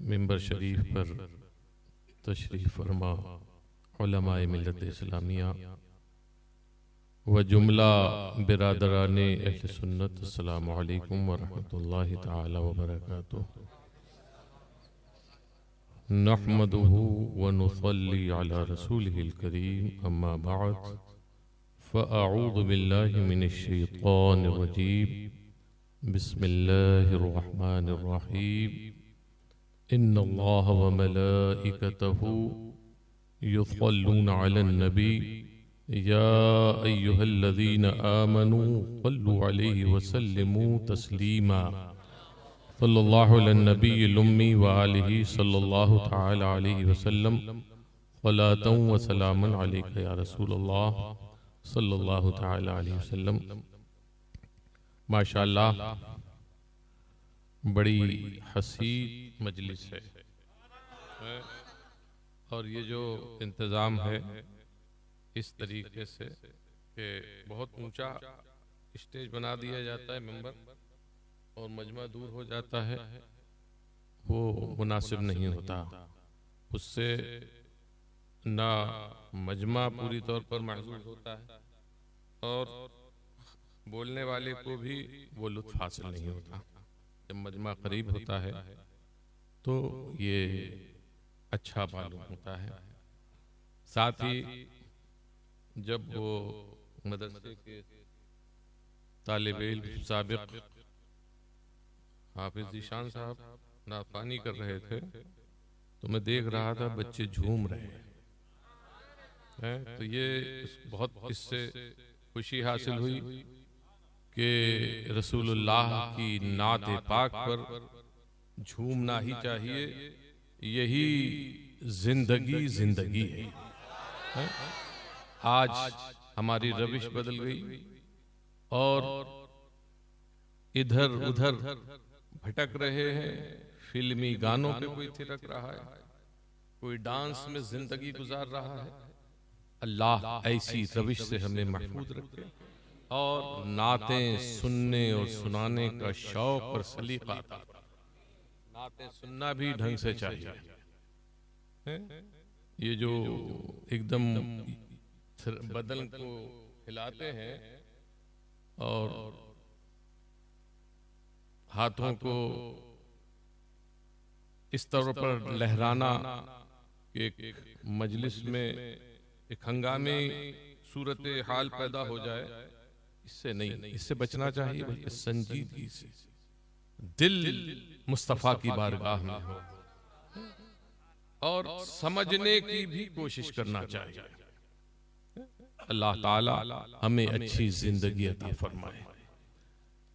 मिंबर शरीफ पर तशरीफ़ फरमा उलमाए मिल्लत इस्लामिया व जुमला बिरादरान अहले सुन्नत, अस्सलामु अलैकुम व रहमतुल्लाहि तआला व बरकातुहू। नहमदुहु व नुसल्ली अला रसूलिहिल करीम, अम्मा बअद, फ़अऊज़ु बिल्लाहि मिनश शैतानिर रजीम, बिस्मिल्लाहिर रहमानिर रहीम। इन्नल्लाह व मलाइकतहु युसल्लूना अलन नबी या अय्युहल्लज़ीना आमनू सल्लु अलैहि व सल्लिमू तस्लीमा। सल्लल्लाहु अला नबील उम्मी व आलिहि सल्लल्लाहु तआला अलैहि वसल्लम। सलातन व सलामन अलैका या रसूलल्लाह सल्लल्लाहु तआला अलैहि वसल्लम। माशाअल्लाह, बड़ी हसीन मजलिस है और ये जो इंतज़ाम है इस तरीके से कि बहुत ऊंचा स्टेज बना दिया जाता है, मेंबर, और मजमा दूर हो जाता है, वो मुनासिब नहीं होता। उससे ना मजमा पूरी तौर पर महसूस होता है और बोलने वाले को भी वो लुत्फ़ हासिल नहीं होता। जब मजमा करीब होता है तो ये अच्छा मालूम होता है। साथ ही जब वो मदरसे के तालिबे इल्म साबिक हाफिज ज़ीशान साहब नाफ़ानी कर रहे थे तो मैं देख रहा था बच्चे झूम रहे हैं। तो ये बहुत इससे खुशी हासिल हुई कि रसूलुल्लाह की नात पाक पर झूमना ही चाहिए। यही जिंदगी है। आज हमारी रविश बदल गई और इधर उधर भटक रहे हैं। फिल्मी गानों पे कोई थिरक रहा है, कोई डांस में जिंदगी गुजार रहा है। अल्लाह ऐसी रविश से हमें महफूज रखे और नातें सुनने और सुनाने का शौक और सलीका, नातें सुनना भी ढंग से चाहिए। ये जो एकदम बदन को हिलाते हैं और हाथों को इस तरह पर लहराना कि एक मजलिस में एक हंगामे सूरत हाल पैदा हो जाए, इससे नहीं, इससे बचना चाहिए। बल्कि संजीदगी से दिल मुस्तफा की बारगाह में हो और समझने की भी कोशिश करना चाहिए। अल्लाह ताला हमें अच्छी जिंदगी अता फरमाए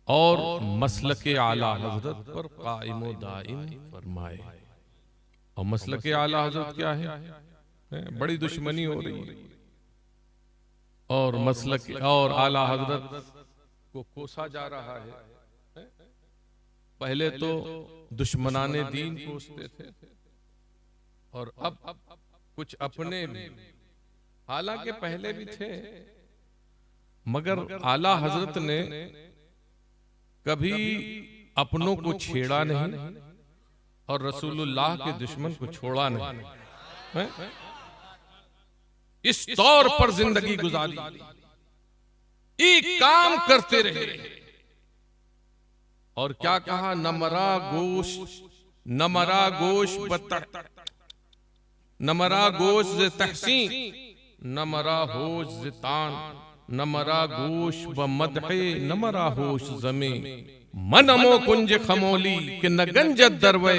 और मसलके आला हजरत पर कायम व दाइम फरमाए। और मसलके आला हजरत क्या है? बड़ी दुश्मनी हो रही है और मसलक और आला हजरत को कोसा जा रहा है। पहले तो दुश्मनाने दीन कोसते थे और अब कुछ अपने, हालांकि पहले भी थे, मगर आला हजरत ने कभी अपनों को छेड़ा नहीं और रसूलुल्लाह के दुश्मन को छोड़ा नहीं। इस तौर पर जिंदगी गुजारी, एक काम करते रहे और क्या कहा? नमरा गोश तहसीन, नमरा होश तान, नमरा गोश व मदहे, नमरा होश जमे, मनमो कुंज खमोली के न गंजत दरवे,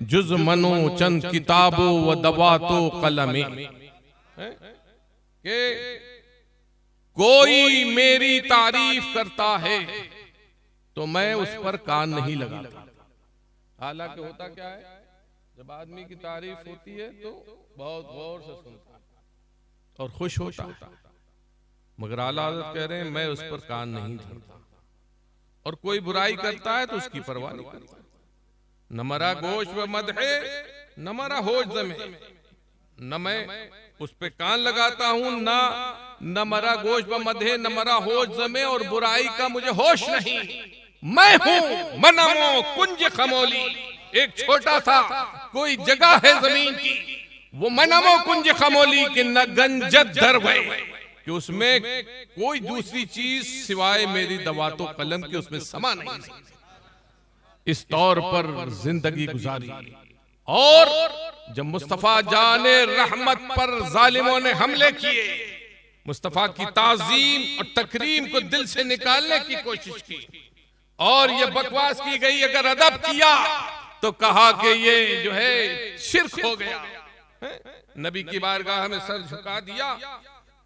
जुज मनो चंद किताबो व दवातो कलमे। कि कोई मेरी तारीफ करता है तो मैं उस पर कान नहीं लगाता। हालांकि होता क्या है, जब आदमी की तारीफ होती है तो बहुत गौर से सुनता है और खुश होता है, मगर आला हज़रत कह रहे हैं मैं उस पर कान नहीं धरता। और कोई बुराई करता है तो उसकी परवाह नहीं करता। नमरा गोश व मदहे, नमरा होश जमे, न मैं उस पे कान लगाता हूं, ना न मरा गोश व मधे, न मरा होश जमे, और बुराई का मुझे होश नहीं। मैं हूं मनमो कुंज खमोली, एक छोटा सा कोई जगह है जमीन की, वो मनमो कुंज खमोली कि न गंजत दर भय, कि उसमें कोई दूसरी चीज सिवाय मेरी दवा तो कलम के उसमें समा नहीं। इस तौर पर जिंदगी गुजारी, और जब मुस्तफा जाने रहमत पर जालिमों ने हमले किए, मुस्तफा की ताजीम और तकरीम को दिल से निकालने की कोशिश की, और ये बकवास की गई, अगर अदब किया तो कहा कि ये जो है शिर्क हो गया। नबी की बारगाह में सर झुका दिया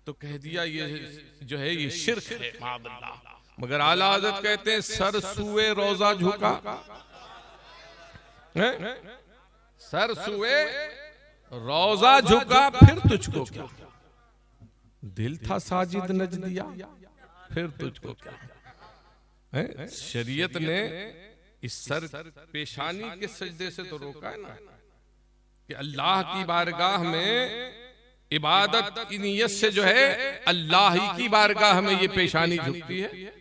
तो कह दिया ये जो है ये शिर्क है, माअल्लाह। मगर आला हज़रत कहते हैं सर सुए रोजा झुका, सर सुए रोजा झुका, फिर तुझको क्या, दिल था साजिद नज दिया, फिर तुझको क्या। शरीयत ने इस सर पेशानी के सजदे से तो रोका है ना, कि अल्लाह की बारगाह में इबादत की नियत से जो है अल्लाह ही की बारगाह में ये पेशानी झुकती है,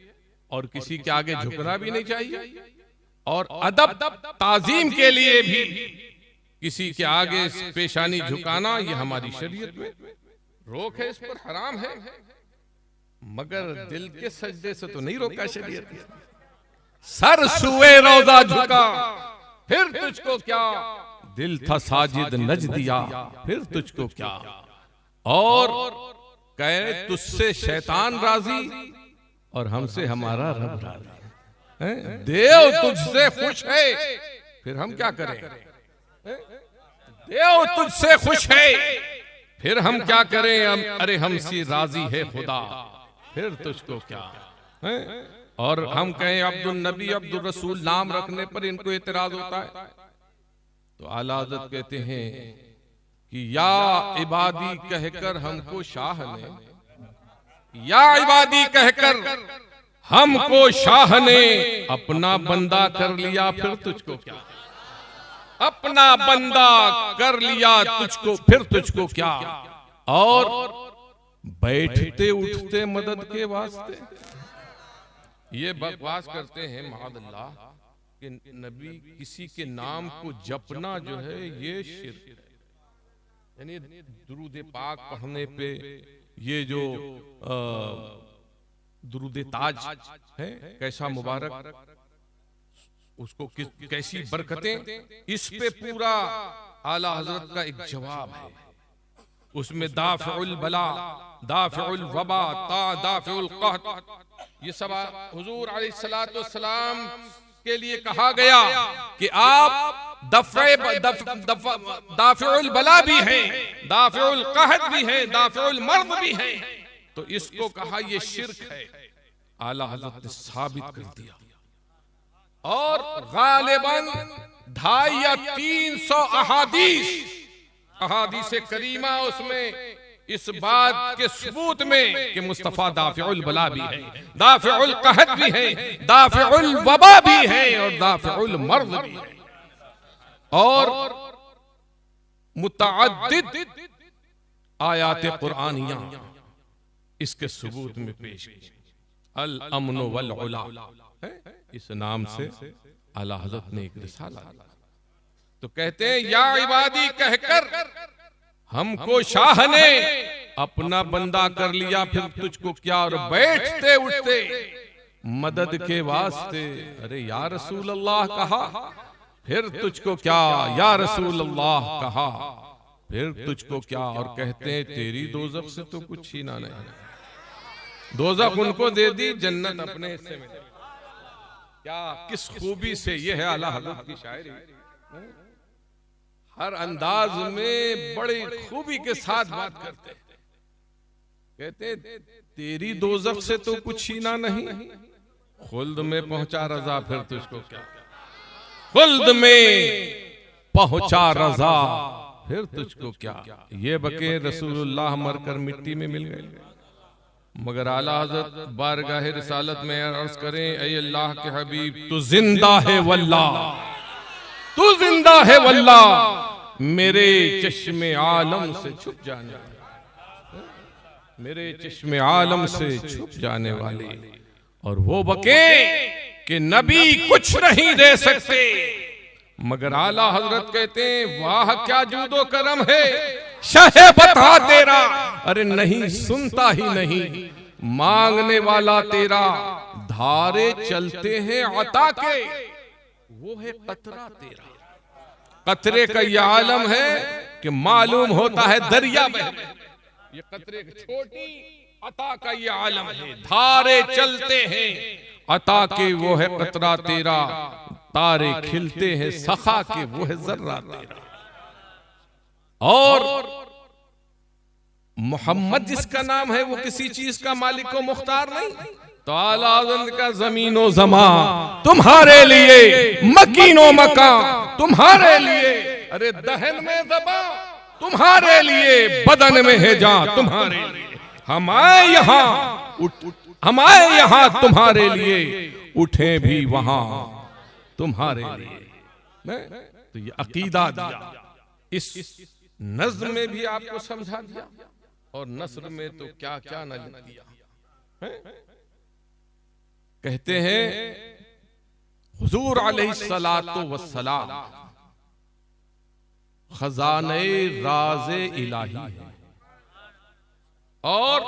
और किसी के आगे झुकना भी नहीं चाहिए, और अदब ताजीम के लिए भी किसी के आगे पेशानी झुकाना ये हमारी शरीयत में रोक है, इस पर हराम है। मगर दिल के सजदे से तो नहीं रोका शरीयत ने। सर सुए रोजा झुका, फिर तुझको क्या, दिल था साजिद नज दिया, फिर तुझको क्या। और कहे तुझसे शैतान राजी और हमसे हमारा रब राजी, देव तुझसे खुश है, फिर हम क्या करें। देव तुझसे खुश है, फिर हम क्या करें। अरे हमसे राजी है खुदा, फिर तुझको क्या। और हम कहें अब्दुल नबी अब्दुल रसूल नाम रखने पर इनको एतराज होता है, तो आला हज़रत कहते हैं कि या इबादी कहकर हमको शाह ने, या इबादी कहकर हमको शाह ने अपना बंदा कर लिया, फिर तुझको क्या। अपना बंदा कर लिया तुझको, फिर तुझको क्या। और बैठते उठते मदद के वास्ते ये बकवास करते हैं माअल्लाह कि नबी किसी के नाम को जपना जो है ये शिर्क है। यानी दुरूद पाक पढ़ने पे ये जो दुरूद ताज है कैसा मुबारक, उसको कैसी बरकतें, इस पे पूरा आला हजरत का एक जवाब है। उसमें दाफ़िउल बला, दाफ़िउल वबा, दाफ़िउल कहत, ये सब हुजूर अलैहिस्सलातु वस्सलाम के लिए कहा गया कि आप दाफ़िउल बला भी हैं, दाफ़िउल कहत भी हैं, दाफ़िउल मर्द भी हैं। तो इसको कहा ये शिर्क है। आला हज़रत ने साबित कर दिया, और गालिबन 250 या 300 अहादीस करीमा उसमें इस बात के सबूत में कि मुस्तफा दाफ़िउल बला भी है, दाफ़िउल कहत भी है, दाफ़िउल वबा भी है, और दाफ़िउल मर्द भी है। और मुतअद्दिद आयात कुरानिया इसके सबूत में पेश की। अल अमन वल उला, इस नाम से आला हज़रत ने एक रिसाला। तो कहते हैं या इबादी कहकर हमको शाह ने अपना बंदा कर लिया, फिर तुझको क्या। और बैठते उठते मदद के वास्ते, अरे या रसूल अल्लाह कहा, फिर तुझको क्या। या रसूल अल्लाह कहा, फिर तुझको क्या। और कहते हैं तेरी दोज़ख से तो कुछ छीना नहीं, दोज़ख उनको दे दी, जन्नत अपने हिस्से में। क्या किस खूबी से, ये है आला हज़रत की शायरी। हर अंदाज में बड़ी खूबी के साथ बात करते हैं। कहते तेरी दोज़ख से तो कुछ छीना नहीं, खुल्द में पहुंचा रजा, फिर तुझको क्या। खुल्द में पहुंचा रजा, फिर तुझको क्या। ये बके रसूलुल्लाह मरकर मिट्टी में मिल गए, मगर आला हज़रत बारगाह रिसालत में अर्ज करें, ऐ अल्लाह के हबीब तू जिंदा है वल्लाह, तू जिंदा है वल्लाह, मेरे चश्मे आलम से छुप जाने वाले, मेरे चश्मे आलम से छुप जाने वाले। और वो बके कि नबी कुछ नहीं दे सकते मगर आला हजरत कहते हैं वाह क्या जूदो करम है शहे बता तेरा। अरे नहीं सुनता ही नहीं, मांगने वाला तेरा, धारे चलते हैं अता के, वो है कतरा तेरा। कतरे का यह आलम है कि मालूम होता है दरिया में, ये कतरे की छोटी अता का ये आलम है। धारे चलते हैं अता के, वो है कतरा तेरा, तारे खिलते हैं सखा के, वो है जर्रा तेरा। और मोहम्मद जिसका नाम है वो किसी चीज का मालिक व मुख्तार नहीं, तो आला हज़रत का ज़मीनो ज़मा तुम्हारे लिए, मकीनो मका तुम्हारे लिए, अरे दहन में ज़बा तुम्हारे लिए, बदन में है जा तुम्हारे लिए। हम आए यहाँ हम आए यहाँ तुम्हारे लिए, उठे भी वहां तुम्हारे लिए। तो ये अकीदा दिया, इस नज्म में भी आपको समझा दिया, और नस्र में तो क्या क्या न दिया। कहते हैं हुजूर अलैहिस्सलातु वस्सलाम खजाने राज़े इलाही है, और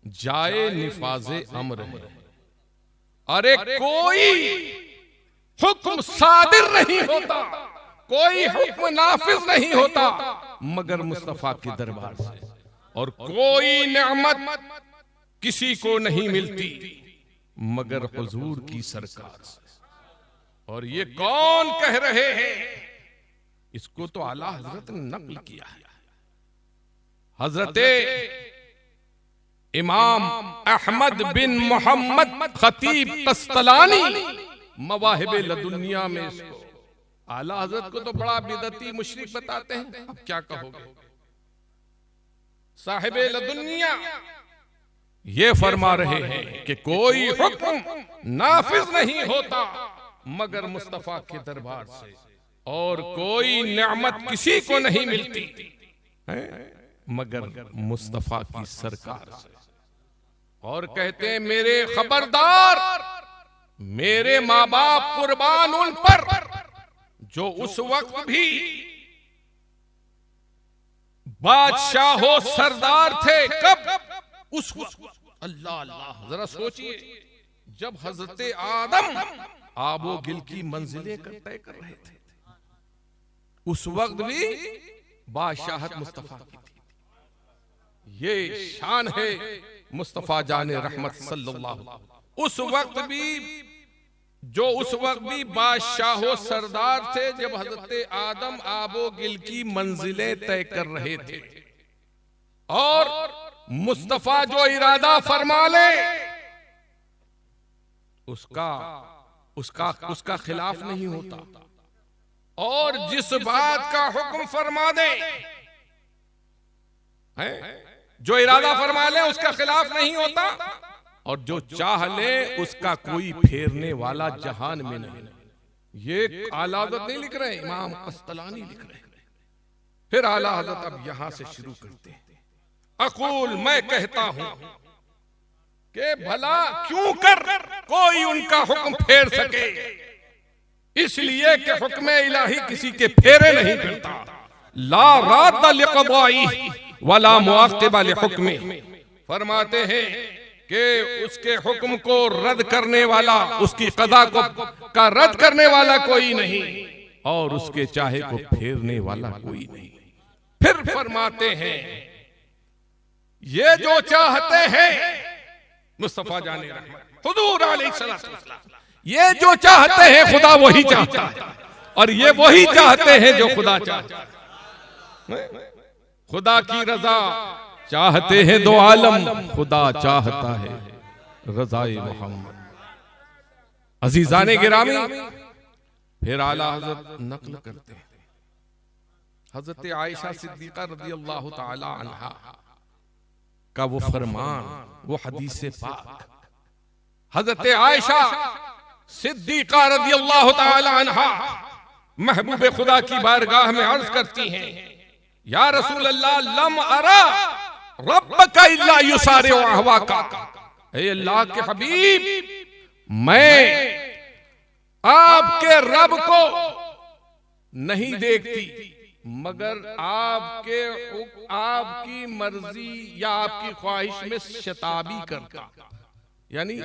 जाए निफाजे अम्र है। अरे कोई हुक्म सादिर नहीं होता, कोई हुक्म नाफिज नहीं होता मगर मुस्तफा के दरबार से, और कोई नेमत किसी को नहीं मिलती मगर हुजूर की सरकार से। और ये कौन कह रहे हैं? इसको तो आला हजरत ने नक्ल किया है। हजरते इमाम अहमद बिन मोहम्मद खतीब कस्तलानी मवाहिबे लदुनिया में इसको, आला हजरत को तो बड़ा बिदती मुशरिक बताते हैं, अब क्या कहोगे। साहिबे लदुनिया ये फरमा रहे हैं कि कोई हुक्म नाफिज नहीं होता मगर मुस्तफा के दरबार से, और कोई नेमत किसी को नहीं मिलती है मगर मुस्तफा की सरकार से। और कहते हैं मेरे खबरदार, मेरे माँ बाप कुर्बान उन पर जो उस वक्त भी बादशाह हो सरदार थे। कब? उस वक्त। अल्लाह अल्लाह, जरा सोचिए, जब हजरत आदम आबो गिल की मंजिलें तय कर रहे थे, उस वक्त भी बादशाहत मुस्तफा की थी। ये शान है मुस्तफा जाने रहमत सल्लल्लाहु। उस वक्त भी बादशाह सरदार थे जब हजरत आदम आबो गिल की मंजिलें तय कर रहे थे, और मुस्तफा जो इरादा फरमा ले उसका खिलाफ नहीं होता, और जिस बात का हुक्म फरमा दे, जो इरादा फरमा ले उसका खिलाफ नहीं होता, और जो चाह ले उसका कोई फेरने वाला जहान में नहीं। ये आला हज़रत नहीं लिख रहे, इमाम कस्तलानी लिख रहे हैं। फिर आला हज़रत अब यहां से शुरू करते हैं। अकूल, मैं कहता हूं कि भला क्यों कर कोई उनका हुक्म फेर सके, इसलिए कि हुक्म इलाही किसी के फेरे नहीं करता। ला राद लिक़दाई वला मुआक़िबा लिहुक्मी, फरमाते हैं कि उसके हुक्म को रद्द करने वाला, उसकी कदा का रद्द करने वाला कोई नहीं, और उसके चाहे को फेरने वाला कोई नहीं। फिर फरमाते हैं ये जो चाहते हैं मुस्तफा जाने हुजूर अलैहिस्सलातु वस्सलाम, ये जो चाहते हैं खुदा वही चाहता है, और ये वही चाहते हैं जो खुदा चाहता है। खुदा की रजा चाहते हैं दो आलम, खुदा चाहता है रज़ाए मोहम्मद। अजीजाने गिरामी, फिर आला हज़रत नक्ल करते हैं हज़रत आयशा सिद्दीक़ा रज़ियल्लाहु ताला अन्हा का वो फरमान, वो हदीस पाक। हज़रत आयशा सिद्दीक़ा रज़ियल्लाहु ताला अन्हा महबूब खुदा की बारगाह में अर्ज करती हैं, या रसूल अल्लाह, लम अरा रब्बका इल्ला युसारिउ अहवाका। ऐ अल्लाह के हबीब, मैं आपके रब को नहीं देखती, मगर आपकी मर्जी या आपकी ख्वाहिश में शताबी करता। यानी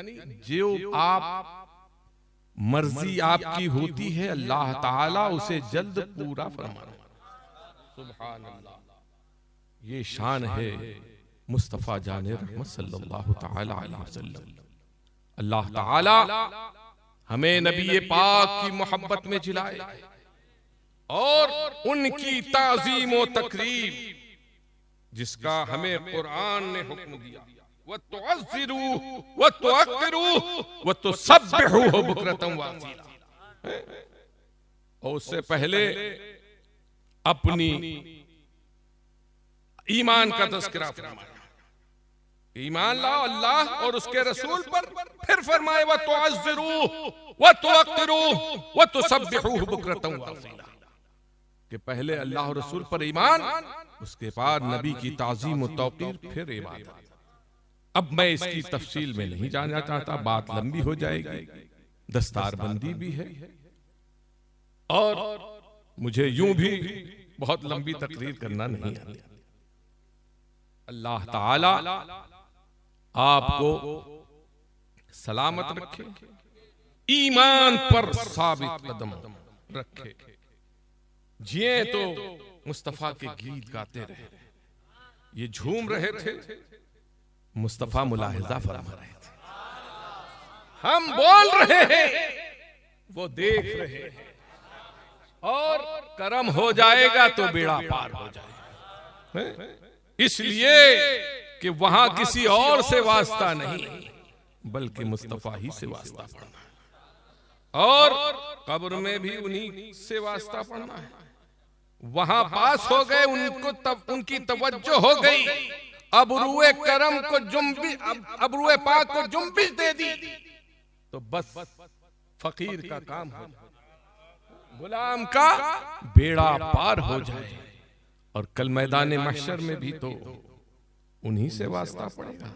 जो आप मर्जी आपकी होती है, अल्लाह ताला उसे जल्द पूरा फरमाता। सुभान अल्लाह, ये शान है मुस्तफा जाने रहमत सल्लल्लाहु ताला अलैहि वसल्लम। अल्लाह ताला हमें नबी पाक की मोहब्बत में जिलाए और उनकी ताज़ीम व तकरीम, जिसका हमें कुरान ने हुक्म दिया, वतुअज़्ज़िरूहु वतुअक्किरूहु वतुसब्बिहूहु बुक्रतन व असीला। और उससे पहले अपनी ईमान का तज़किरा फरमाया, ईमान लाओ अल्लाह और उसके रसूल पर, फिर फरमाए वतुअज़्ज़िरूहु वतुअक्किरूहु वतुसब्बिहूहु बुक्रतन व असीला, कि पहले अल्लाह और रसूल पर ईमान, उसके बाद नबी की ताज़ीम और तौक़ीर, फिर इबादत। अब मैं इसकी तफसील में नहीं जाना चाहता, बात लंबी हो जाएगी, दस्तारबंदी भी है और मुझे यूं भी बहुत लंबी तकरीर करना नहीं आती। अल्लाह ताला आपको सलामत रखे, ईमान पर साबित कदम रखे, जिए तो मुस्तफा के गीत गाते रहे। ये झूम रहे थे, मुस्तफा मुलाहिजा फरमा रहे थे। हम बोल रहे हैं, वो देख रहे हैं, और करम हो जाएगा तो बेड़ा पार हो जाएगा। इसलिए कि वहां किसी और से वास्ता नहीं, बल्कि मुस्तफा ही से वास्ता पड़ना है, और कब्र में भी उन्हीं से वास्ता पड़ना है। वहां पास हो गए, उनको उनकी तवज्जो हो गई, अब रूए करम को अब रूए पाक को जुम्बिश दे दी, तो बस फकीर का काम हो, गुलाम का बेड़ा पार हो जाए। और कल मैदान महशर में भी तो उन्हीं से वास्ता पड़ेगा।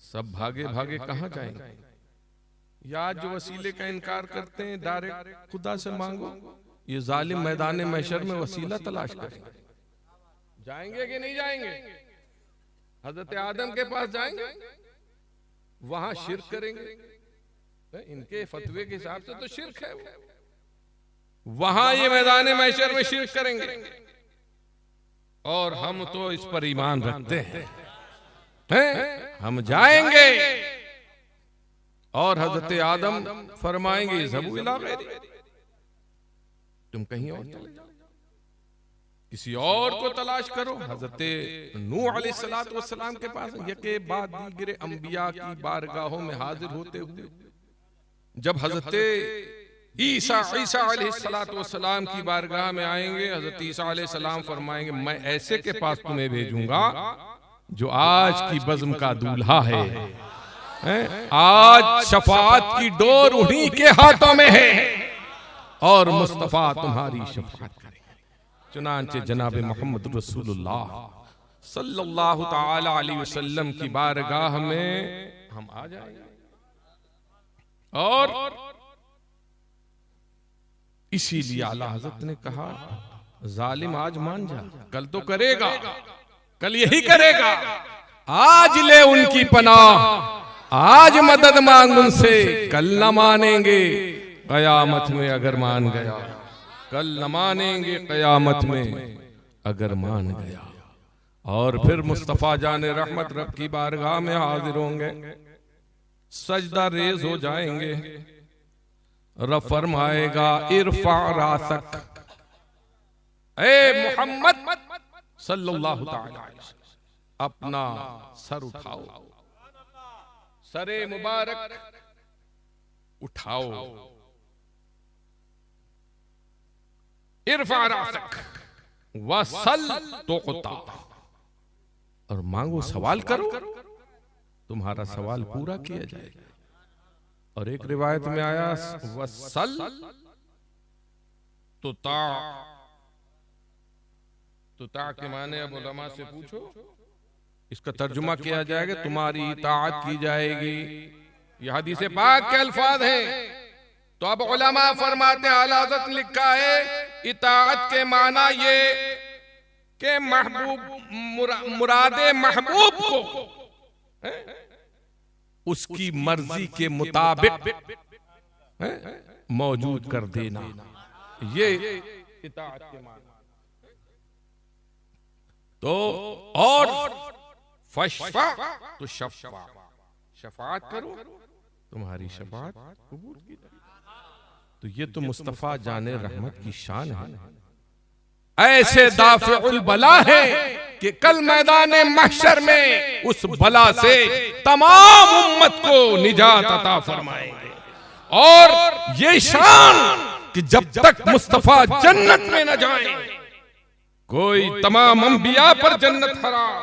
सब भागे भागे कहां जाएंगे? या जो वसीले का इनकार करते हैं, डायरेक्ट खुदा से मांगो। ये जालिम मैदान महशर में वसीला तलाश करेंगे। जाएंगे कि नहीं जाएंगे? हजरत आदम के पास जाएंगे, वहां शिर्क करेंगे, इनके फतवे के हिसाब से तो शिर्क है। वहां ये मैदान महशर में शिर्क करेंगे, और हम तो इस पर ईमान रखते हैं। हम जाएंगे और हजरत आदम फरमाएंगे ज़बू इला गैरी, तुम कहीं और चले जाओ, किसी और को तलाश करो। हजरत नूह अलैहिस्सलातु वस्सलाम के पास यके बाद दीगरे अंबिया की बारगाहों में हाजिर होते हुए, जब हजरत ईसा अलैहिस्सलातु वस्सलाम की बारगाह में आएंगे, हजरत ईसा अलैहिस्सलाम फरमाएंगे, मैं ऐसे के पास तुम्हें भेजूंगा जो आज की बज़्म का दूल्हा है। आज शफाअत की डोर उन्हीं के हाथों में है, और मुस्तफा तुम्हारी शफाअत करेंगे। चुनांचे जनाब मोहम्मद रसूलुल्लाह सल्लल्लाहु ताला अलैहि वसल्लम की बारगाह में हम आ जाएंगे, और इसीलिए आला हज़रत ने कहा, जालिम आज मान जा, कल तो करेगा, कल यही करेगा। आज ले उनकी पनाह, आज मदद मांग उनसे, कल न मानेंगे कयामत में अगर मान गया, कल न मानेंगे कयामत में अगर मान गया। और फिर मुस्तफा जाने रहमत रब की बारगाह में हाजिर होंगे, सजदा रेज हो जाएंगे। रब फरमाएगा, इरफा रासक, ए मोहम्मद सल्लल्लाहु ताला अलैहि वसल्लम, अपना सर उठाओ, सरे मुबारक उठाओ। इरफा रासक वसल तुक़ता, और मांगो, सवाल करो, तुम्हारा सवाल पूरा किया जाएगा। और एक रिवायत में आया, वसल तुता, तुता के माने अब उलमा से पूछो, इसका तर्जुमा किया जाएगा तुम्हारी इताअत की जाएगी। यह हदीस पाक के अल्फाज हैं तो अब उलमा फरमाते हैं, आला हज़रत ने लिखा है इताअत के माना ये कि महबूब मुरादे महबूब को उसकी मर्जी के मुताबिक मौजूद कर देना, ये इताअत के माना। तो और फशफा तो शफाअत करो, तुम्हारी शफाअत कबूल की। तो ये तो मुस्तफा जाने रहमत की शान है। ऐसे दाफिउल बला है कि कल मैदान महशर में उस बला से तमाम उम्मत को निजात अता फरमाएंगे। और ये शान कि जब तक मुस्तफा जन्नत में न जाए, कोई तमाम अंबिया पर जन्नत हराम,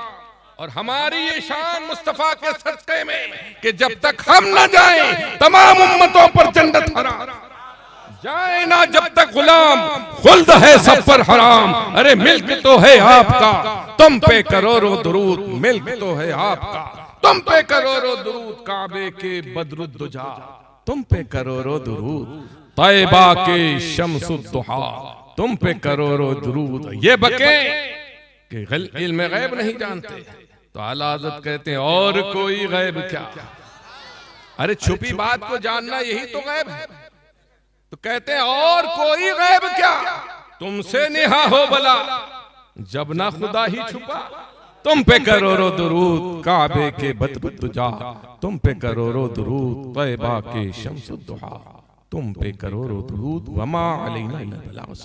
और हमारी ये शान मुस्तफा के सदक़े में कि जब तक हम न जाएं तमाम उम्मतों पर जन्नत हराम जाए ना, जब तक गुलाम खुल्द है सब पर हराम। अरे मिल्क तो है आपका, तुम पे करोड़ों दुरूद, मिल्क तो है आपका, तुम पे करोड़ों दुरूद, काबे के बदरुद्दुजा तुम पे करोड़ों दुरूद, तैबा के शम्सुद्दुहा तुम पे करोड़ों दुरूद। ये बके कि इल्म गैब नहीं जानते, तो आला हज़रत कहते हैं और कोई गैब क्या। अरे छुपी बात को जानना यही तो गैब है। तो कहते हैं और कोई गैब क्या, तुमसे नेहा हो भला जब ना खुदा ही छुपा। तुम पे करोड़ों दुरूद, काबे के बदरुद्दुजा तुम पे करोड़ों दुरूद, तैबा के शम्सुद्दुहा तुम पे करोड़ों दुरूद, वमा अलैना इल्ला